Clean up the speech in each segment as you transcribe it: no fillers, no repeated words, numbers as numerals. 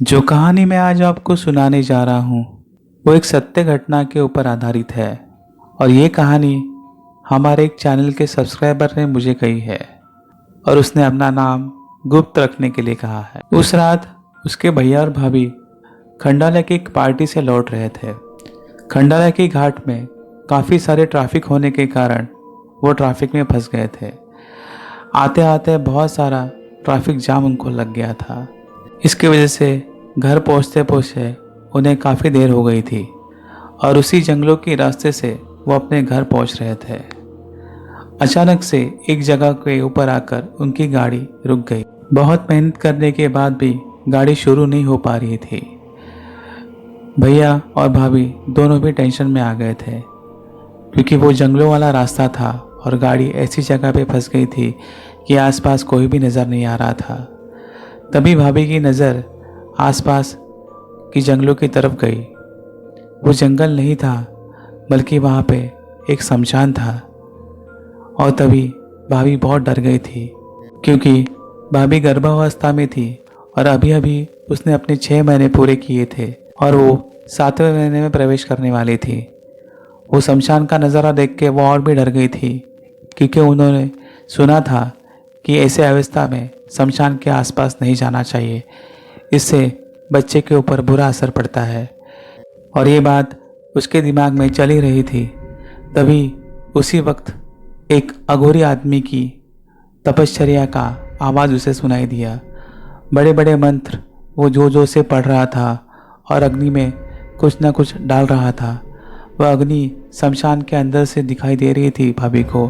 जो कहानी मैं आज आपको सुनाने जा रहा हूँ वो एक सत्य घटना के ऊपर आधारित है। और ये कहानी हमारे एक चैनल के सब्सक्राइबर ने मुझे कही है और उसने अपना नाम गुप्त रखने के लिए कहा है। उस रात उसके भैया और भाभी खंडाला की एक पार्टी से लौट रहे थे। खंडाला की घाट में काफ़ी सारे ट्रैफिक होने के कारण वो ट्रैफिक में फंस गए थे। आते आते बहुत सारा ट्रैफिक जाम उनको लग गया था। इसकी वजह से घर पहुंचते पहुंचते उन्हें काफ़ी देर हो गई थी और उसी जंगलों के रास्ते से वो अपने घर पहुंच रहे थे। अचानक से एक जगह के ऊपर आकर उनकी गाड़ी रुक गई। बहुत मेहनत करने के बाद भी गाड़ी शुरू नहीं हो पा रही थी। भैया और भाभी दोनों भी टेंशन में आ गए थे क्योंकि वो जंगलों वाला रास्ता था और गाड़ी ऐसी जगह पे फंस गई थी कि आसपास कोई भी नज़र नहीं आ रहा था। तभी भाभी की नज़र आसपास की जंगलों की तरफ गई। वो जंगल नहीं था बल्कि वहाँ पे एक शमशान था। और तभी भाभी बहुत डर गई थी क्योंकि भाभी गर्भावस्था में थी और अभी अभी उसने अपने 6 महीने पूरे किए थे और वो 7वें महीने में प्रवेश करने वाली थी। वो शमशान का नज़ारा देख के वो और भी डर गई थी क्योंकि उन्होंने सुना था कि ऐसे अवस्था में शमशान के आसपास नहीं जाना चाहिए, इससे बच्चे के ऊपर बुरा असर पड़ता है। और ये बात उसके दिमाग में चल ही रही थी। तभी उसी वक्त एक अघोरी आदमी की तपश्चर्या का आवाज़ उसे सुनाई दिया। बड़े बड़े मंत्र वो जोर से पढ़ रहा था और अग्नि में कुछ न कुछ डाल रहा था। वह अग्नि शमशान के अंदर से दिखाई दे रही थी भाभी को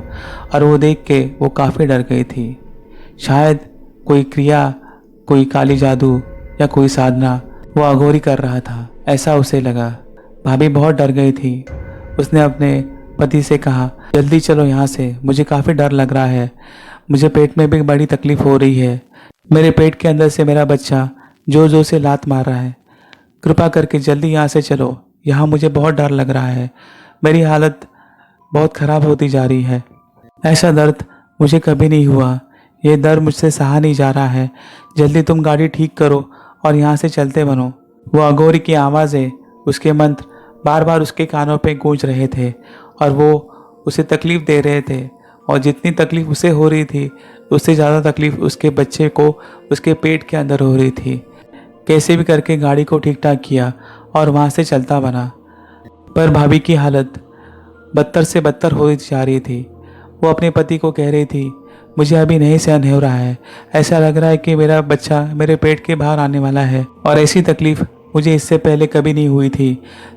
और वो देख के वो काफ़ी डर गई थी। शायद कोई क्रिया, कोई काली जादू या कोई साधना वो अघोरी कर रहा था, ऐसा उसे लगा। भाभी बहुत डर गई थी। उसने अपने पति से कहा, जल्दी चलो यहाँ से, मुझे काफ़ी डर लग रहा है। मुझे पेट में भी बड़ी तकलीफ़ हो रही है। मेरे पेट के अंदर से मेरा बच्चा जोर जोर से लात मार रहा है। कृपा करके जल्दी यहाँ से चलो, यहाँ मुझे बहुत डर लग रहा है। मेरी हालत बहुत ख़राब होती जा रही है। ऐसा दर्द मुझे कभी नहीं हुआ। ये दर्द मुझसे सहा नहीं जा रहा है। जल्दी तुम गाड़ी ठीक करो और यहाँ से चलते बनो। वो अघोरी की आवाज़ें, उसके मंत्र बार बार उसके कानों पे गूंज रहे थे और वो उसे तकलीफ़ दे रहे थे। और जितनी तकलीफ़ उसे हो रही थी उससे ज़्यादा तकलीफ़ उसके बच्चे को उसके पेट के अंदर हो रही थी। कैसे भी करके गाड़ी को ठीक ठाक किया और वहाँ से चलता बना। पर भाभी की हालत बदतर से बदतर हो जा रही थी। वो अपने पति को कह रही थी, मुझे अभी नहीं सहन हो रहा है। ऐसा लग रहा है कि मेरा बच्चा मेरे पेट के बाहर आने वाला है और ऐसी तकलीफ़ मुझे इससे पहले कभी नहीं हुई थी।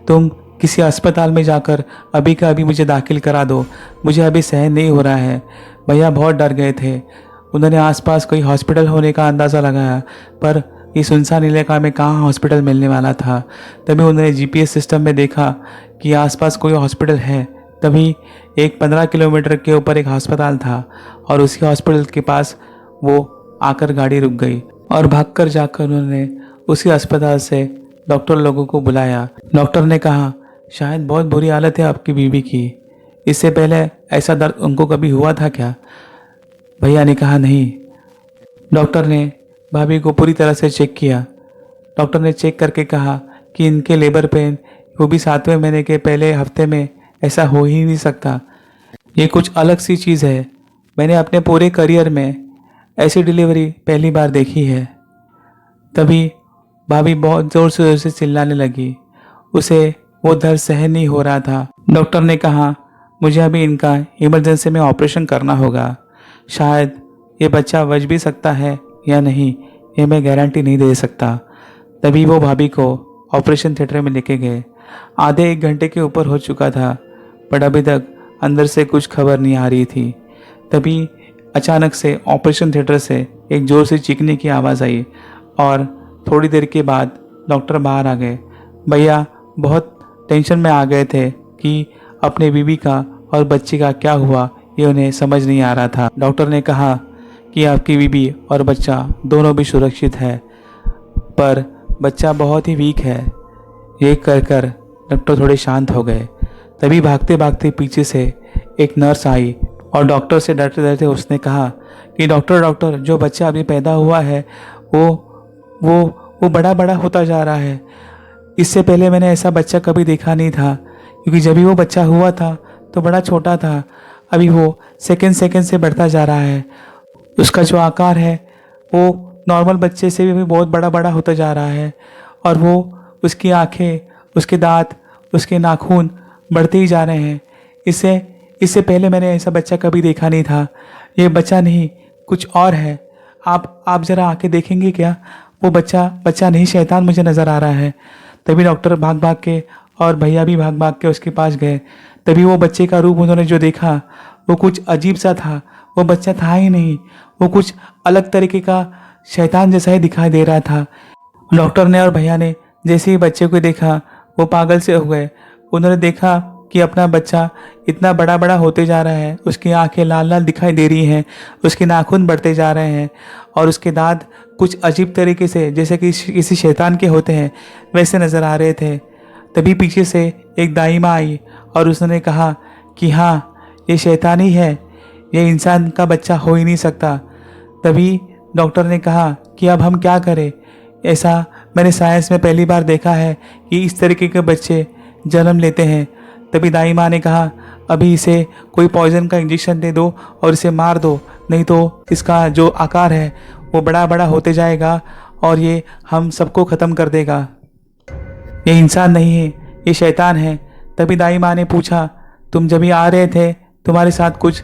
तुम किसी अस्पताल में जाकर अभी का अभी मुझे दाखिल करा दो, मुझे अभी सहन नहीं हो रहा है। भैया बहुत डर गए थे। उन्होंने आसपास कोई हॉस्पिटल होने का अंदाज़ा लगाया पर ये सुनसान इलाका में कहाँ हॉस्पिटल मिलने वाला था। तभी उन्होंने GPS सिस्टम में देखा कि आसपास कोई हॉस्पिटल है। तभी एक 15 किलोमीटर के ऊपर एक अस्पताल था और उसी हॉस्पिटल के पास वो आकर गाड़ी रुक गई और भागकर जाकर उन्होंने उसी अस्पताल से डॉक्टर लोगों को बुलाया। डॉक्टर ने कहा, शायद बहुत बुरी हालत है आपकी बीवी की। इससे पहले ऐसा दर्द उनको कभी हुआ था क्या? भैया ने कहा, नहीं। डॉक्टर ने भाभी को पूरी तरह से चेक किया। डॉक्टर ने चेक करके कहा कि इनके लेबर पेन, वो भी 7वें महीने के पहले हफ्ते में, ऐसा हो ही नहीं सकता। ये कुछ अलग सी चीज़ है। मैंने अपने पूरे करियर में ऐसी डिलीवरी पहली बार देखी है। तभी भाभी बहुत ज़ोर से चिल्लाने लगी। उसे वो दर्द सहन नहीं हो रहा था। डॉक्टर ने कहा, मुझे अभी इनका इमरजेंसी में ऑपरेशन करना होगा। शायद ये बच्चा बच भी सकता है या नहीं, ये मैं गारंटी नहीं दे सकता। तभी वो भाभी को ऑपरेशन थिएटर में लेके गए। आधे 1 घंटे के ऊपर हो चुका था पर अभी तक अंदर से कुछ खबर नहीं आ रही थी। तभी अचानक से ऑपरेशन थिएटर से एक जोर से चीखने की आवाज़ आई और थोड़ी देर के बाद डॉक्टर बाहर आ गए। भैया बहुत टेंशन में आ गए थे कि अपने बीवी का और बच्चे का क्या हुआ, ये उन्हें समझ नहीं आ रहा था। डॉक्टर ने कहा कि आपकी बीवी और बच्चा दोनों भी सुरक्षित है पर बच्चा बहुत ही वीक है। ये कर डॉक्टर थोड़े शांत हो गए। तभी भागते भागते पीछे से एक नर्स आई और डॉक्टर से डरते डरते उसने कहा कि डॉक्टर जो बच्चा अभी पैदा हुआ है वो वो बड़ा बड़ा होता जा रहा है। इससे पहले मैंने ऐसा बच्चा कभी देखा नहीं था, क्योंकि जब भी वो बच्चा हुआ था तो बड़ा छोटा था। अभी वो सेकंड सेकंड से बढ़ता जा रहा है। उसका जो आकार है वो नॉर्मल बच्चे से भी बहुत बड़ा बड़ा होता जा रहा है, और वो उसकी आंखें, उसके दांत, उसके नाखून बढ़ते ही जा रहे हैं। इससे पहले मैंने ऐसा बच्चा कभी देखा नहीं था। ये बच्चा नहीं, कुछ और है। आप ज़रा आके देखेंगे क्या? वो बच्चा नहीं, शैतान मुझे नज़र आ रहा है। तभी डॉक्टर भाग भाग के और भैया भी भाग भाग के उसके पास गए। तभी वो बच्चे का रूप उन्होंने जो देखा वो कुछ अजीब सा था। वो बच्चा था ही नहीं, वो कुछ अलग तरीके का शैतान जैसा ही दिखाई दे रहा था। डॉक्टर ने और भैया ने जैसे ही बच्चे को देखा वो पागल से हो गए। उन्होंने देखा कि अपना बच्चा इतना बड़ा बड़ा होते जा रहा है, उसकी आंखें लाल लाल दिखाई दे रही हैं, उसके नाखून बढ़ते जा रहे हैं, और उसके दांत कुछ अजीब तरीके से जैसे कि किसी शैतान के होते हैं वैसे नज़र आ रहे थे। तभी पीछे से एक दाई माँ आई और उसने कहा कि हाँ, ये शैतान ही है, ये इंसान का बच्चा हो ही नहीं सकता। तभी डॉक्टर ने कहा कि अब हम क्या करें? ऐसा मैंने साइंस में पहली बार देखा है कि इस तरीके के बच्चे जन्म लेते हैं। तभी दाई माँ ने कहा, अभी इसे कोई पॉइजन का इंजेक्शन दे दो और इसे मार दो, नहीं तो इसका जो आकार है वो बड़ा बड़ा होते जाएगा और ये हम सबको ख़त्म कर देगा। ये इंसान नहीं है, ये शैतान है। तभी दाई माँ ने पूछा, तुम जब आ रहे थे तुम्हारे साथ कुछ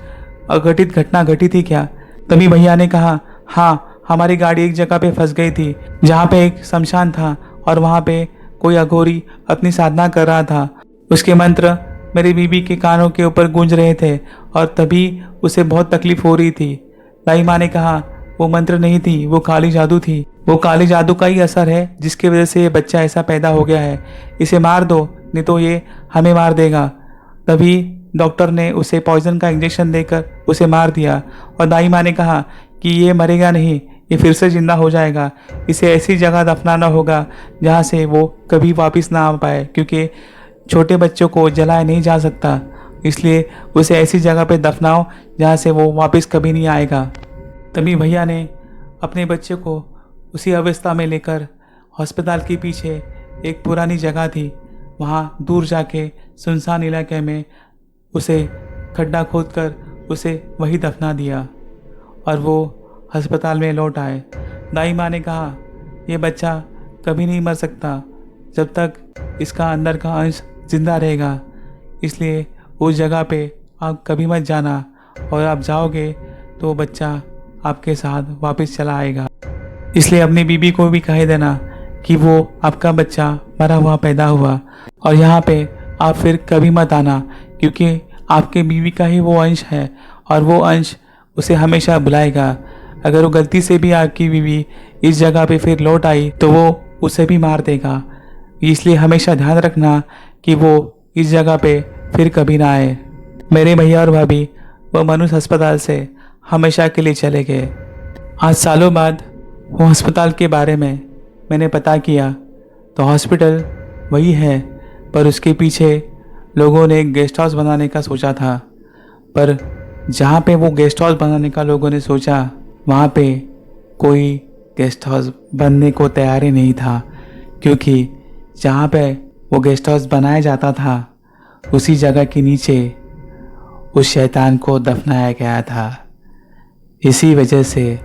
अघटित घटना घटी थी क्या? तभी भैया ने कहा, हाँ, हमारी गाड़ी एक जगह पे फंस गई थी जहाँ पे एक शमशान था, और वहाँ पे कोई अघोरी अपनी साधना कर रहा था। उसके मंत्र मेरी बीबी के कानों के ऊपर गूंज रहे थे और तभी उसे बहुत तकलीफ हो रही थी। दाई माँ ने कहा, वो मंत्र नहीं थी, वो काली जादू थी। वो काली जादू का ही असर है जिसकी वजह से ये बच्चा ऐसा पैदा हो गया है। इसे मार दो, नहीं तो ये हमें मार देगा। तभी डॉक्टर ने उसे पॉइजन का इंजेक्शन देकर उसे मार दिया, और दाई माँ ने कहा कि ये मरेगा नहीं, ये फिर से जिंदा हो जाएगा। इसे ऐसी जगह दफनाना होगा जहाँ से वो कभी वापस ना आ पाए, क्योंकि छोटे बच्चों को जलाया नहीं जा सकता, इसलिए उसे ऐसी जगह पे दफनाओ जहाँ से वो वापस कभी नहीं आएगा। तभी भैया ने अपने बच्चे को उसी अवस्था में लेकर अस्पताल के पीछे एक पुरानी जगह थी, वहाँ दूर जाके सुनसान इलाके में उसे खड्डा खोदकर उसे वही दफना दिया, और वो अस्पताल में लौट आए। दाई माँ ने कहा, ये बच्चा कभी नहीं मर सकता जब तक इसका अंदर का अंश जिंदा रहेगा, इसलिए उस जगह पे आप कभी मत जाना, और आप जाओगे तो बच्चा आपके साथ वापस चला आएगा। इसलिए अपनी बीबी को भी कह देना कि वो आपका बच्चा मरा हुआ पैदा हुआ, और यहाँ पे आप फिर कभी मत आना, क्योंकि आपके बीवी का ही वो अंश है और वो अंश उसे हमेशा बुलाएगा। अगर वो गलती से भी आपकी बीवी इस जगह पे फिर लौट आई तो वो उसे भी मार देगा। इसलिए हमेशा ध्यान रखना कि वो इस जगह पे फिर कभी ना आए। मेरे भैया और भाभी वो मनुष्य अस्पताल से हमेशा के लिए चले गए। आज सालों बाद वो अस्पताल के बारे में मैंने पता किया तो हॉस्पिटल वही है, पर उसके पीछे लोगों ने एक गेस्ट हाउस बनाने का सोचा था। पर जहाँ पे वो गेस्ट हाउस बनाने का लोगों ने सोचा, वहाँ पे कोई गेस्ट हाउस बनने को तैयार ही नहीं था, क्योंकि जहाँ पे वो गेस्ट हाउस बनाया जाता था उसी जगह के नीचे उस शैतान को दफनाया गया था। इसी वजह से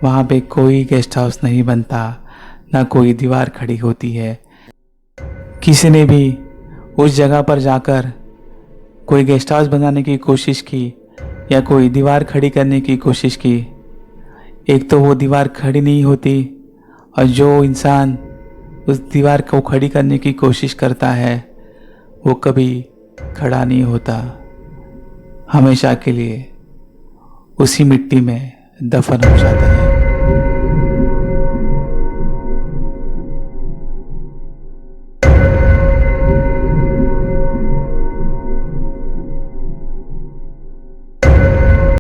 वहाँ पे कोई गेस्ट हाउस नहीं बनता, ना कोई दीवार खड़ी होती है। किसी ने भी उस जगह पर जाकर कोई गेस्ट हाउस बनाने की कोशिश की या कोई दीवार खड़ी करने की कोशिश की, एक तो वो दीवार खड़ी नहीं होती, और जो इंसान उस दीवार को खड़ी करने की कोशिश करता है वो कभी खड़ा नहीं होता, हमेशा के लिए उसी मिट्टी में दफन हो जाता है।